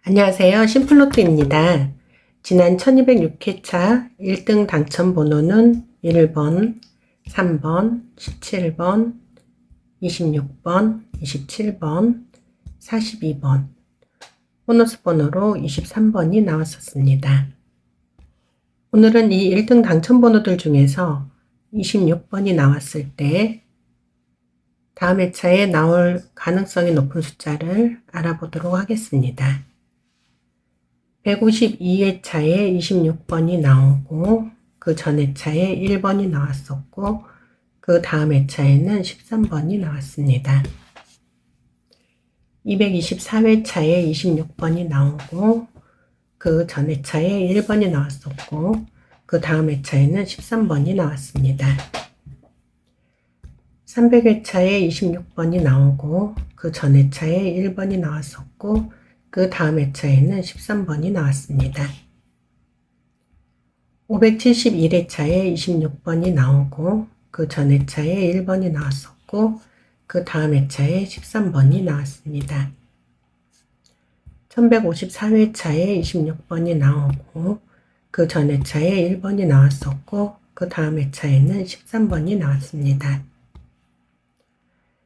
안녕하세요. 심플로트입니다. 지난 1206회차 1등 당첨 번호는 1번, 3번, 17번, 26번, 27번, 42번, 보너스 번호로 23번이 나왔었습니다. 오늘은 이 1등 당첨 번호들 중에서 26번이 나왔을 때 다음 회차에 나올 가능성이 높은 숫자를 알아보도록 하겠습니다. 152회차에 26번이 나오고 그 전 회차에 1번이 나왔었고 그 다음 회차에는 13번이 나왔습니다. 224회차에 26번이 나오고 그 전 회차에 1번이 나왔었고 그 다음 회차에는 13번이 나왔습니다. 300회차에 26번이 나오고 그 전 회차에 1번이 나왔었고 그 다음 회차에는 13번이 나왔습니다. 571회차에 26번이 나오고 그 전 회차에 1번이 나왔었고 그 다음 회차에 13번이 나왔습니다. 1154회차에 26번이 나오고 그 전 회차에 1번이 나왔었고 그 다음 회차에는 13번이 나왔습니다.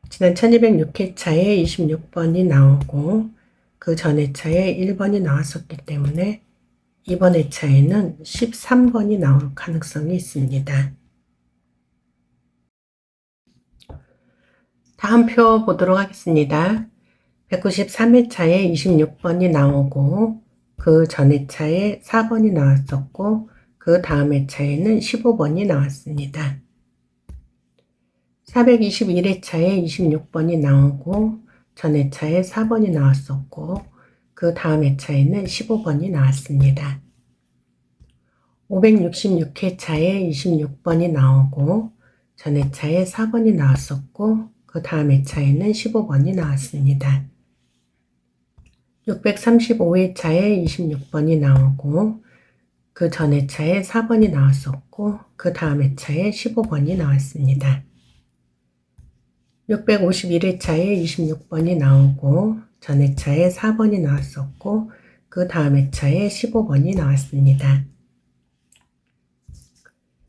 지난 1206회차에 26번이 나오고 그 전 회차에 1번이 나왔었기 때문에 이번 회차에는 13번이 나올 가능성이 있습니다. 다음 표 보도록 하겠습니다. 193회차에 26번이 나오고 그 전 회차에 4번이 나왔었고 그 다음 회차에는 15번이 나왔습니다. 421회차에 26번이 나오고 전 회차에 4번이 나왔었고 그 다음 회차에는 15번이 나왔습니다. 566회차에 26번이 나오고 전 회차에 4번이 나왔었고 그 다음 회차에는 15번이 나왔습니다. 635회차에 26번이 나오고 그 전 회차에 4번이 나왔었고 그 다음 회차에 15번이 나왔습니다. 651회차에 26번이 나오고 전 회차에 4번이 나왔었고 그 다음 회차에 15번이 나왔습니다.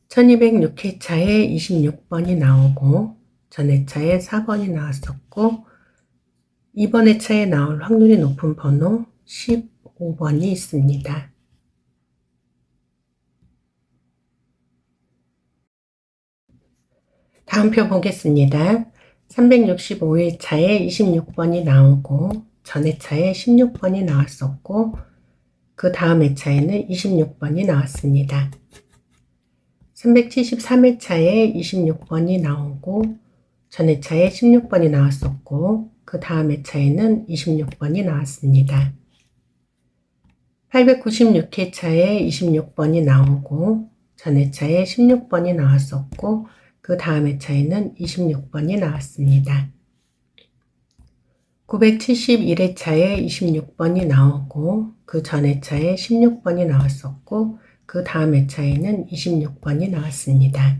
1206회차에 26번이 나오고 전 회차에 4번이 나왔었고 이번 회차에 나올 확률이 높은 번호 15번이 있습니다. 다음 표 보겠습니다. 365회차에 26번이 나오고 전 회차에 16번이 나왔었고 그 다음 회차에는 26번이 나왔습니다. 373회차에 26번이 나오고 전 회차에 16번이 나왔었고 그 다음 회차에는 26번이 나왔습니다. 896회차에 26번이 나오고 전 회차에 16번이 나왔었고 그 다음 회차에는 26번이 나왔습니다. 971회차에 26번이 나오고 그 전 회차에 16번이 나왔었고 그 다음 회차에는 26번이 나왔습니다.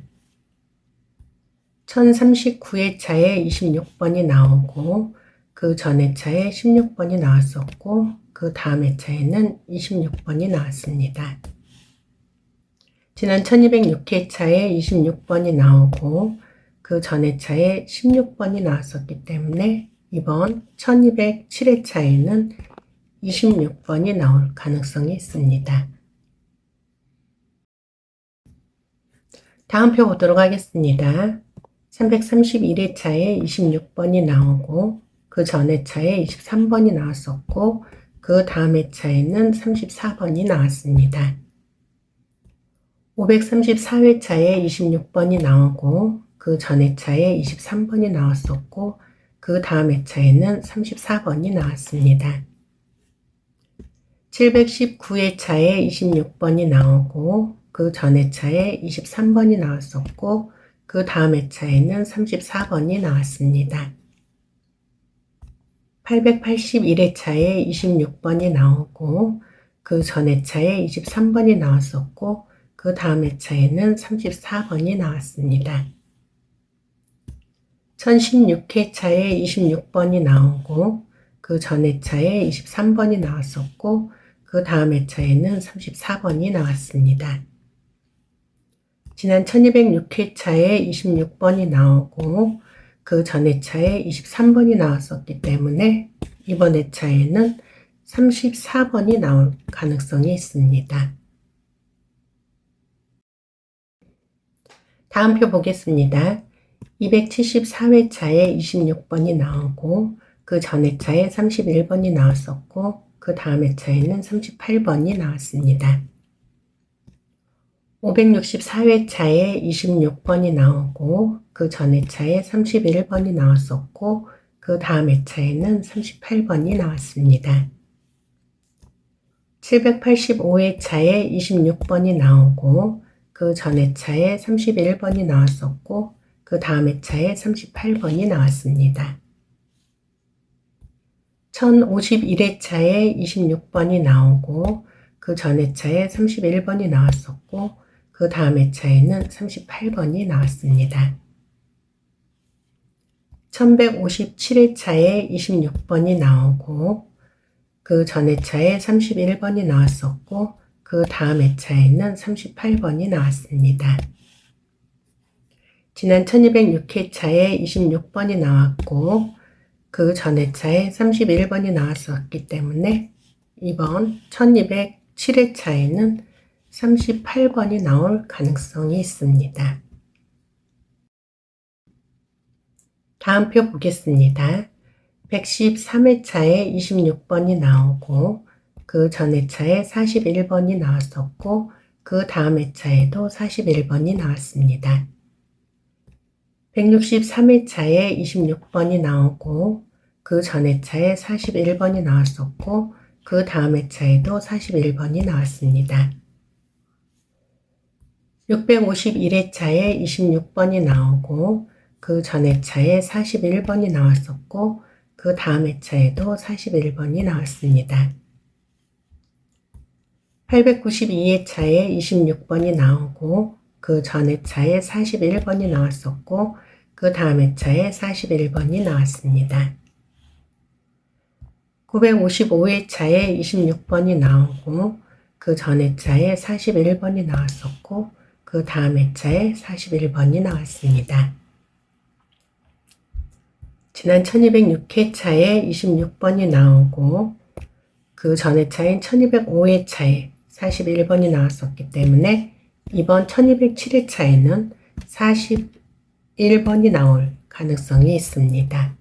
1039회차에 26번이 나오고 그 전 회차에 16번이 나왔었고 그 다음 회차에는 26번이 나왔습니다. 지난 1206회차에 26번이 나오고 그 전 회차에 16번이 나왔었기 때문에 이번 1207회차에는 26번이 나올 가능성이 있습니다. 다음 표 보도록 하겠습니다. 331회차에 26번이 나오고 그 전 회차에 23번이 나왔었고 그 다음 회차에는 34번이 나왔습니다. 534회차에 26번이 나오고 그 전 회차에 23번이 나왔었고 그 다음 회차에는 34번이 나왔습니다. 719회차에 26번이 나오고 그 전 회차에 23번이 나왔었고 그 다음 회차에는 34번이 나왔습니다. 881회차에 26번이 나오고 그 전 회차에 23번이 나왔었고 그 다음 회차에는 34번이 나왔습니다. 1016회차에 26번이 나오고 그 전 회차에 23번이 나왔었고 그 다음 회차에는 34번이 나왔습니다. 지난 1206회차에 26번이 나오고 그 전 회차에 23번이 나왔었기 때문에 이번 회차에는 34번이 나올 가능성이 있습니다. 다음 표 보겠습니다. 274회차에 26번이 나오고 그 전 회차에 31번이 나왔었고 그 다음 회차에는 38번이 나왔습니다. 564회차에 26번이 나오고 그 전 회차에 31번이 나왔었고 그 다음 회차에는 38번이 나왔습니다. 785회차에 26번이 나오고 그 전 회차에 31번이 나왔었고 그 다음 회차에 38번이 나왔습니다. 1051회차에 26번이 나오고 그 전 회차에 31번이 나왔었고 그 다음 회차에는 38번이 나왔습니다. 1157회차에 26번이 나오고 그 전 회차에 31번이 나왔었고 그 다음 회차에는 38번이 나왔습니다. 지난 1206회차에 26번이 나왔고 그 전 회차에 31번이 나왔었기 때문에 이번 1207회차에는 38번이 나올 가능성이 있습니다. 다음 표 보겠습니다. 113회차에 26번이 나오고 그 전 회차에 41번이 나왔었고 그 다음 회차에도 41번이 나왔습니다. 163회차에 26번이 나오고 그 전 회차에 41번이 나왔었고 그 다음 회차에도 41번이 나왔습니다. 651회차에 26번이 나오고 그 전 회차에 41번이 나왔었고 그 다음 회차에도 41번이 나왔습니다. 892회차에 26번이 나오고 그 전 회차에 41번이 나왔었고 그 다음 회차에 41번이 나왔습니다. 955회차에 26번이 나오고 그 전 회차에 41번이 나왔었고 그 다음 회차에 41번이 나왔습니다. 지난 1206회차에 26번이 나오고 그 전 회차인 1205회차에 41번이 나왔었기 때문에 이번 1207회차에는 41번이 나올 가능성이 있습니다.